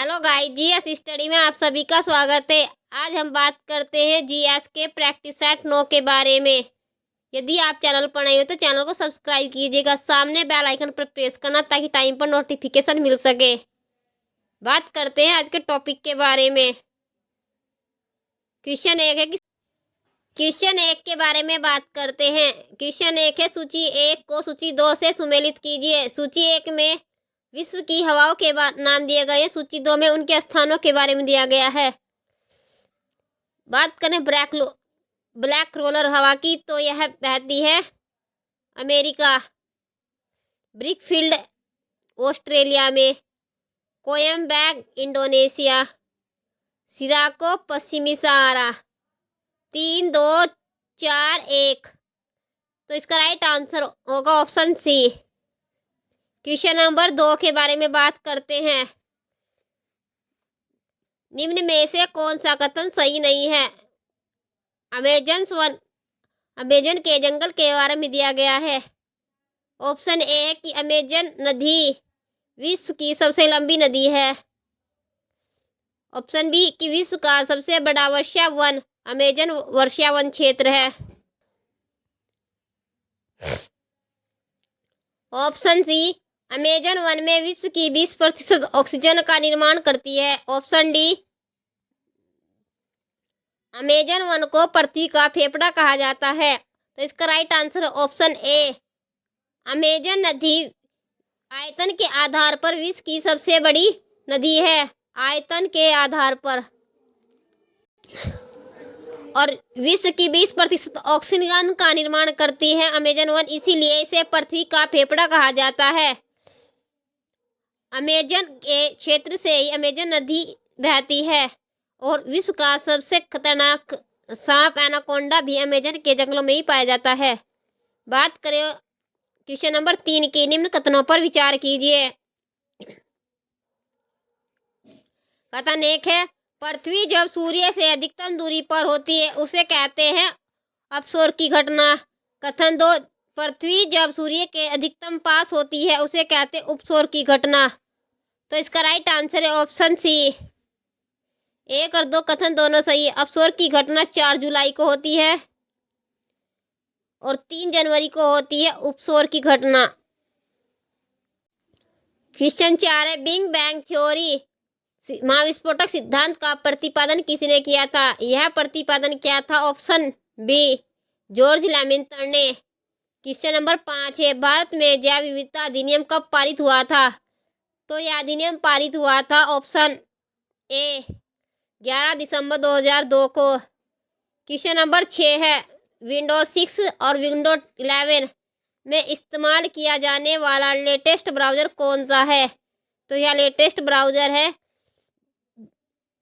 Hello guys, GS study में आप सभी का स्वागत है। आज हम बात करते हैं जीएस के प्रैक्टिस सेट 9 के बारे में। यदि आप चैनल पर नए हो तो चैनल को सब्सक्राइब कीजिएगा, सामने बेल आइकन पर प्रेस करना ताकि टाइम पर नोटिफिकेशन मिल सके। बात करते हैं आज के टॉपिक के बारे में। क्वेश्चन 1 के बारे में बात करते हैं। क्वेश्चन 1 है, सूची 1 को सूची 2 से सुमेलित कीजिए। सूची 1 में विश्व की हवाओं के नाम दिए गए हैं, सूची 2 में उनके स्थानों के बारे में दिया गया है। बात करें ब्लैक रोलर हवा की तो यह बहती है अमेरिका, ब्रिकफील्ड ऑस्ट्रेलिया में, कोयम्बैग इंडोनेशिया, सिराको पश्चिमी सहारा। 3, 2, 4, 1। तो इसका राइट आंसर होगा ऑप्शन सी। क्वेश्चन नंबर 2 के बारे में बात करते हैं। निम्न में से कौन सा कथन सही नहीं है? अमेजन के जंगल के बारे में दिया गया है। ऑप्शन ए है कि अमेजन नदी विश्व की सबसे लंबी नदी है। ऑप्शन बी कि विश्व का सबसे बड़ा वर्षा वन अमेजन वर्षा वन क्षेत्र है। ऑप्शन सी अमेजन वन में विश्व की 20% ऑक्सीजन का निर्माण करती है। ऑप्शन डी अमेजन वन को पृथ्वी का फेफड़ा कहा जाता है। तो इसका right answer option A. Amazon नदी आयतन के आधार पर विश्व की सबसे बड़ी नदी है, आयतन के आधार पर, और विश्व की 20% ऑक्सीजन का निर्माण करती है अमेजन वन, इसीलिए इसे पृथ्वी का फेफड़ा कहा जाता है। अमेजन के क्षेत्र से ही अमेजन नदी बहती है और विश्व का सबसे खतरनाक सांप एनाकोंडा भी अमेजन के जंगलों में ही पाया जाता है। बात करें क्वेश्चन नंबर 3 की। निम्न कथनों पर विचार कीजिए। कथन 1 है, पृथ्वी जब सूर्य से अधिकतम दूरी पर होती है उसे कहते हैं अपसौर की घटना। कथन 2, पृथ्वी जब सूर्य के अधिकतम पास होती है उसे कहते हैं उपसौर की घटना। तो इसका राइट आंसर है ऑप्शन सी। 1 और 2 कथन दोनों सही है। अपसौर की घटना 4 जुलाई को होती है और 3 जनवरी को होती है उपसौर की घटना। क्वेश्चन 4 है, बिग बैंग थ्योरी महाविस्फोटक सिद्धांत का प्रतिपादन किसने किया था? यह प्रतिपादन क्या था? ऑप्शन बी जॉर्ज लैमिन्थर ने। क्वेश्चन नंबर 5 है, भारत में जैव विविधता अधिनियम कब पारित हुआ था? तो यह अधिनियम पारित हुआ था ऑप्शन ए 11 दिसंबर 2002 को। क्वेश्चन नंबर 6 है, विंडोज 6 और विंडोज 11 में इस्तेमाल किया जाने वाला लेटेस्ट ब्राउज़र कौन सा है? तो यह लेटेस्ट ब्राउज़र है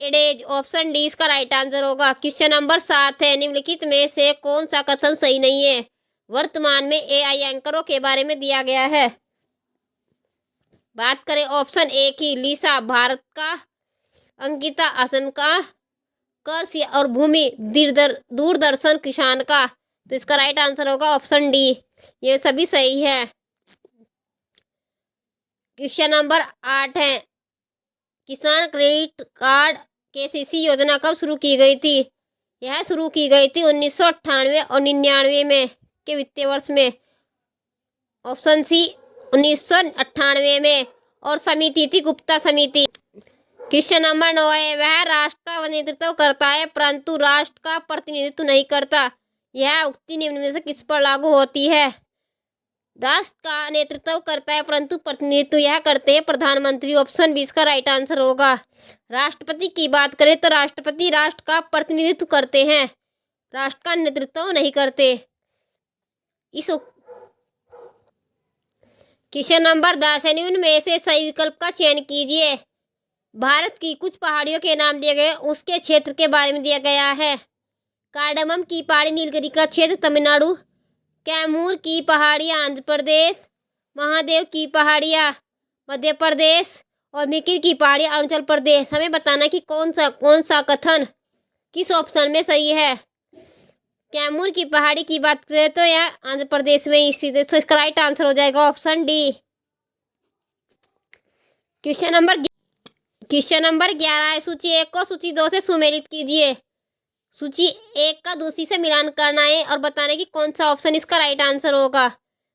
एडेज। ऑप्शन डी इसका राइट आंसर होगा। क्वेश्चन नंबर 7 है, निम्नलिखित में से कौन सा कथन सही नहीं है? वर्तमान में एआई एंकरों के बारे में दिया गया है। बात करें ऑप्शन ए की, लिसा भारत का, अंकिता असम का, कर्स और भूमि दूरदर्शन किसान का। तो इसका राइट आंसर होगा ऑप्शन डी, ये सभी सही है। क्वेश्चन नंबर 8 है, किसान क्रेडिट कार्ड केसीसी योजना कब शुरू की गई थी? यह शुरू की गई थी 1998 और 99 में के वित्तीय वर्ष में। ऑप्शन सी 1998 में, और समिति थी गुप्ता समिति। क्वेश्चन नंबर 9 है, वह राष्ट्र का नेतृत्व करता है परंतु राष्ट्र का प्रतिनिधित्व नहीं करता। यह उक्ति निम्न में से किस पर लागू होती है? राष्ट्र का नेतृत्व करता है परंतु प्रतिनिधित्व यह करते हैं प्रधानमंत्री। ऑप्शन बी इसका राइट आंसर होगा। राष्ट्रपति की बात करें तो राष्ट्रपति राष्ट्र का प्रतिनिधित्व करते हैं, राष्ट्र का नेतृत्व नहीं करते। क्वेश्चन नंबर 10 है, निम्न में से सही विकल्प का चयन कीजिए। भारत की कुछ पहाड़ियों के नाम दिए गए, उसके क्षेत्र के बारे में दिया गया है। कार्डमम की पहाड़ी नीलगिरी का क्षेत्र तमिलनाडु, कैमूर की पहाड़ियाँ आंध्र प्रदेश, महादेव की पहाड़ियाँ मध्य प्रदेश और मिकिर की पहाड़ियाँ अरुणाचल प्रदेश। हमें बताना कि कौन सा कथन किस ऑप्शन में सही है। कैमूर की पहाड़ी की बात करें तो यह आंध्र प्रदेश में स्थित है, तो इसका राइट आंसर हो जाएगा option D. Question number question number 11 है, सूची 1 को सूची 2 से सुमेलित कीजिए। सूची 1 का दूसरी से मिलान करना है और बताने की कौन सा ऑप्शन इसका राइट आंसर होगा।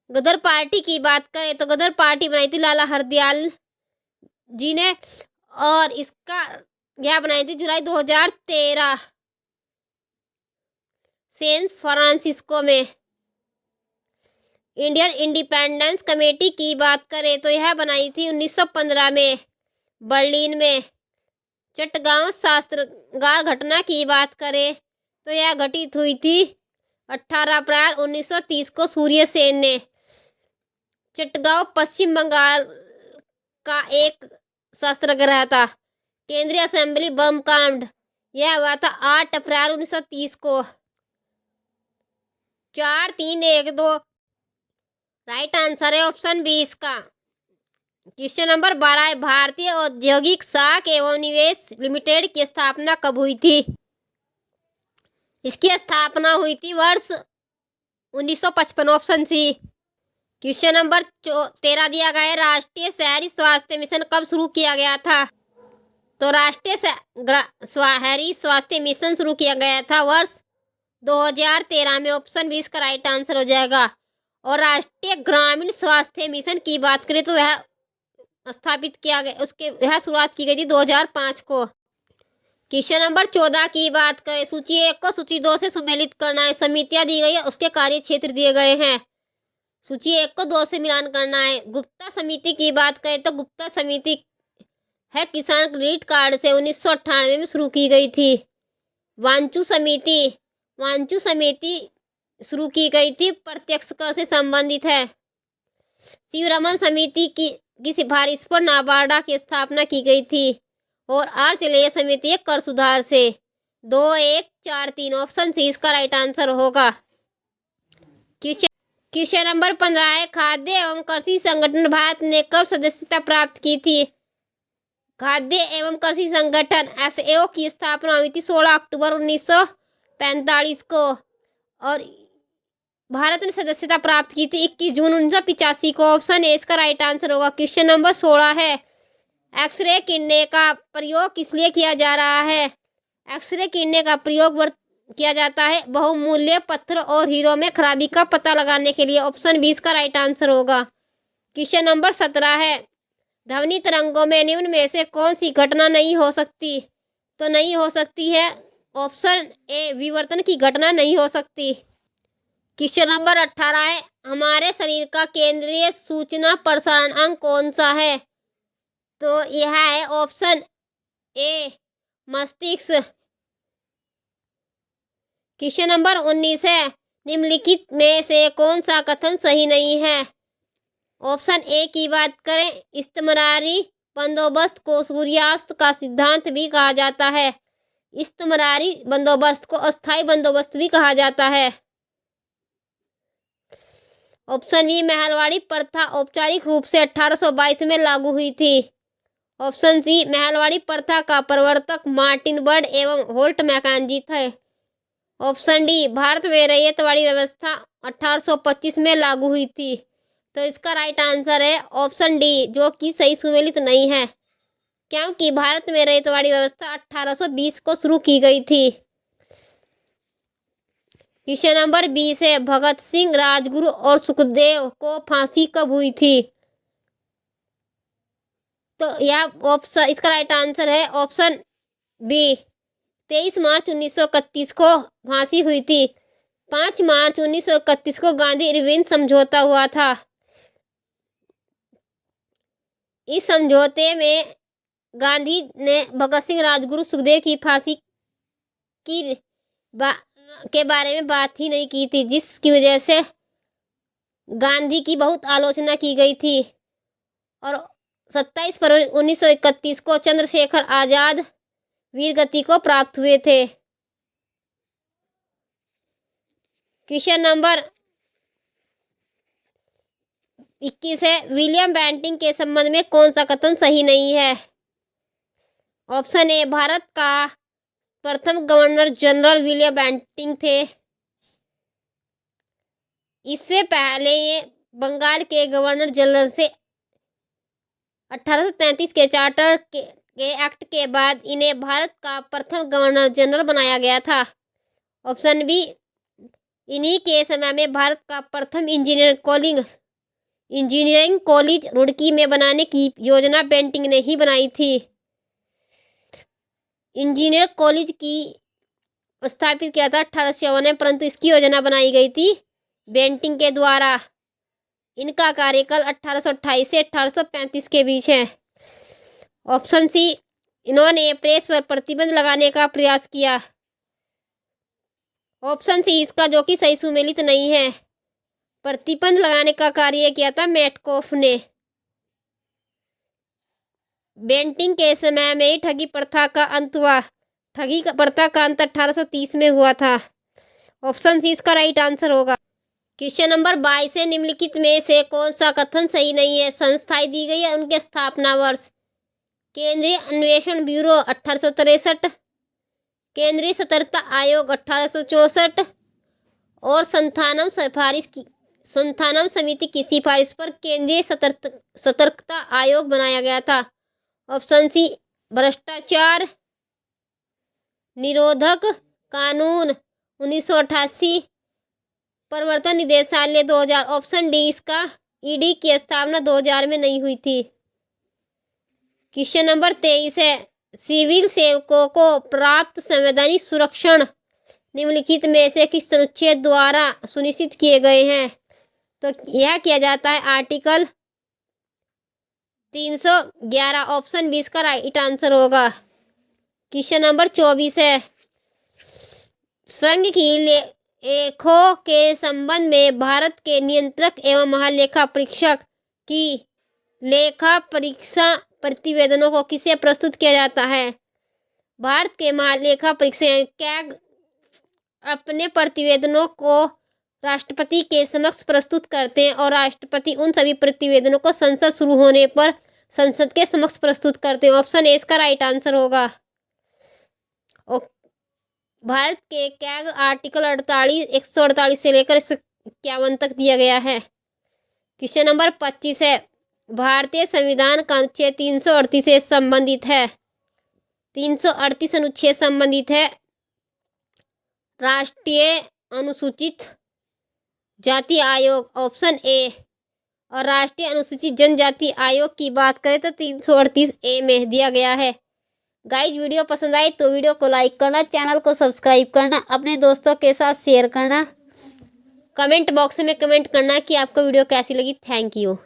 गदर पार्टी की बात करें तो गदर पार्टी बनाई थी लाला हरदयाल जी ने, और इसका यह बनाई थी जुलाई 2013 सैन फ्रांसिस्को में। इंडियन इंडिपेंडेंस कमेटी की बात करें तो यह बनाई थी 1915 में बर्लिन में। चटगांव शस्त्रागार घटना की बात करें तो यह घटित हुई थी 18 अप्रैल 1930 को सूर्य सेन ने। चटगांव पश्चिम बंगाल का एक शस्त्रागार था। केंद्रीय असेंबली बम कांड यह हुआ था 8 अप्रैल 1930 को। 4 3 1 2 राइट आंसर है ऑप्शन 20 का। क्वेश्चन नंबर 12 है, भारतीय औद्योगिक साख एवं निवेश लिमिटेड की स्थापना कब हुई थी। इसकी स्थापना हुई थी वर्ष 1955 ऑप्शन सी। क्वेश्चन नंबर 13 दिया गया है, राष्ट्रीय शहरी स्वास्थ्य मिशन कब शुरू किया गया था। तो राष्ट्रीय शहरी स्वास्थ्य मिशन शुरू किया गया था वर्ष 2013 में। ऑप्शन 20 का राइट आंसर हो जाएगा। और राष्ट्रीय ग्रामीण स्वास्थ्य मिशन की बात करें तो यह स्थापित किया गया, उसके यह शुरुआत की गई थी 2005 को। क्वेश्चन नंबर 14 की बात करें, सूची 1 को सूची 2 से सुमेलित करना है। समितियां दी गई है, उसके कार्य क्षेत्र दिए गए हैं। सूची 1 को 2 से मिलान करना है। गुप्ता समिति की बात करें तो गुप्ता समिति है किसान क्रेडिट कार्ड से 1998 में शुरू की गई थी। वांचू समिति शुरू की गई थी, प्रत्यक्ष कर से संबंधित है। शिवरमन समिति की सिफारिश पर नाबार्डा की स्थापना की गई थी। और आर्चलेय समिति एक कर सुधार से। 2 1 4 3 ऑप्शन सी इसका राइट आंसर होगा। क्वेश्चन नंबर 15 है, खाद्य एवं कृषि संगठन भारत ने कब सदस्यता प्राप्त की थी। खाद्य एवं कृषि संगठन FAO की स्थापना हुई थी 16 अक्टूबर 1945 को। और भारत ने सदस्यता प्राप्त की थी 21 जून 1985 को। ऑप्शन ए इसका राइट आंसर होगा। क्वेश्चन नंबर 16 है, एक्सरे किरणें का प्रयोग किस लिए किया जा रहा है। एक्सरे किरणें का प्रयोग किया जाता है बहुमूल्य पत्थर और हीरो में खराबी का पता लगाने के लिए। ऑप्शन 20 का राइट आंसर होगा। क्वेश्चन नंबर 17 है, ध्वनि तरंगों में निम्न में से कौन सी घटना नहीं हो सकती। तो नहीं हो सकती है ऑप्शन ए, विवर्तन की घटना नहीं हो सकती। क्वेश्चन नंबर 18 है, हमारे शरीर का केंद्रीय सूचना प्रसारण अंग कौन सा है। तो यह है ऑप्शन ए, मस्तिष्क। क्वेश्चन नंबर 19 है, निम्नलिखित में से कौन सा कथन सही नहीं है। ऑप्शन ए की बात करें, इस्तमरारी बंदोबस्त को सूर्यास्त का सिद्धांत भी कहा जाता है। इस्तमरारी बंदोबस्त को अस्थायी बंदोबस्त भी कहा जाता है। ऑप्शन बी, महलवाड़ी प्रथा औपचारिक रूप से 1822 में लागू हुई थी। ऑप्शन सी, महलवाड़ी प्रथा का प्रवर्तक मार्टिन बर्ड एवं होल्ट मैकेंजी थे। ऑप्शन डी, भारत में रैयतवाड़ी व्यवस्था 1825 में लागू हुई थी। तो इसका राइट आंसर है ऑप्शन डी, जो कि सही सुमेलित नहीं है, क्योंकि भारत में रैयतवाड़ी व्यवस्था 1820 को शुरू की गई थी। क्वेश्चन नंबर 20 है, भगत सिंह, राजगुरु और सुखदेव को फांसी कब हुई थी। तो यह ऑप्शन, इसका राइट आंसर है ऑप्शन बी, 23 मार्च 1931 को फांसी हुई थी। 5 मार्च 1931 को गांधी इरविन समझौता हुआ था। इस समझौते में गांधी ने भगत सिंह, राजगुरु, सुखदेव की फांसी के बारे में बात ही नहीं की थी, जिसकी वजह से गांधी की बहुत आलोचना की गई थी। और 27 फरवरी 1931 को चंद्रशेखर आजाद वीर गति को प्राप्त हुए थे। क्वेश्चन नंबर 21 है, विलियम बेंटिंक के संबंध में कौन सा कथन सही नहीं है। ऑप्शन ए, भारत का प्रथम गवर्नर जनरल विलियम बेंटिंक थे। इससे पहले ये बंगाल के गवर्नर जनरल से 1833 के चार्टर के एक्ट के बाद इन्हें भारत का प्रथम गवर्नर जनरल बनाया गया था। ऑप्शन बी, इन्हीं के समय में भारत का प्रथम इंजीनियरिंग कॉलेज रुड़की में बनाने की योजना बेंटिंक ने ही बनाई थी। इंजीनियर कॉलेज की स्थापित किया था 1851 में, परंतु इसकी योजना बनाई गई थी बेंटिंक के द्वारा। इनका कार्यकाल 1828 से 1835 के बीच है। ऑप्शन सी, इन्होंने प्रेस पर प्रतिबंध लगाने का प्रयास किया। ऑप्शन सी इसका जो कि सही सुमेलित नहीं है। प्रतिबंध लगाने का कार्य किया था मेटकॉफ ने। बेंटिंक के समय में ही ठगी प्रथा का अंत हुआ। ठगी प्रथा का अंत 1830 में हुआ था। ऑप्शन सी इसका राइट आंसर होगा। क्वेश्चन नंबर 22 है, निम्नलिखित में से कौन सा कथन सही नहीं है। संस्थाएं दी गई है, उनके स्थापना वर्ष। केंद्रीय अन्वेषण ब्यूरो 1863, केंद्रीय सतर्कता आयोग 1864 और संथानम समिति की सिफारिश पर केंद्रीय सतर्कता आयोग बनाया गया था। ऑप्शन सी, भ्रष्टाचार निरोधक कानून 1988, प्रवर्तन निदेशालय 2000। ऑप्शन डी, इसका ईडी की स्थापना 2000 में नहीं हुई थी। क्वेश्चन नंबर 23 है, सिविल सेवकों को प्राप्त संवैधानिक सुरक्षण निम्नलिखित में से किस अनुच्छेद द्वारा सुनिश्चित किए गए हैं। तो यह किया जाता है आर्टिकल 311। ऑप्शन 20 का राइट आंसर होगा। क्वेश्चन नंबर 24 है, संघ की लेखों के संबंध में भारत के नियंत्रक एवं महालेखा परीक्षक की लेखा परीक्षा प्रतिवेदनों को किसे प्रस्तुत किया जाता है। भारत के महालेखा परीक्षक कैग अपने प्रतिवेदनों को राष्ट्रपति के समक्ष प्रस्तुत करते हैं और राष्ट्रपति उन सभी प्रतिवेदनों को संसद शुरू होने पर संसद के समक्ष प्रस्तुत करते हैं। ऑप्शन ए इसका राइट आंसर होगा। भारत के कैग आर्टिकल 148 से लेकर 51 तक दिया गया है। क्वेश्चन नंबर 25 है, भारतीय संविधान का अनुच्छेद 338 से संबंधित है। 338 अनुच्छेद संबंधित है राष्ट्रीय अनुसूचित जाति आयोग। Option A. और राष्ट्रीय अनुसूचित जनजाति आयोग की बात करें तो 338 ए में दिया गया है। गाइज, वीडियो पसंद आई तो वीडियो को लाइक करना, चैनल को सब्सक्राइब करना, अपने दोस्तों के साथ शेयर करना, कमेंट बॉक्स में कमेंट करना कि आपको वीडियो कैसी लगी। Thank you.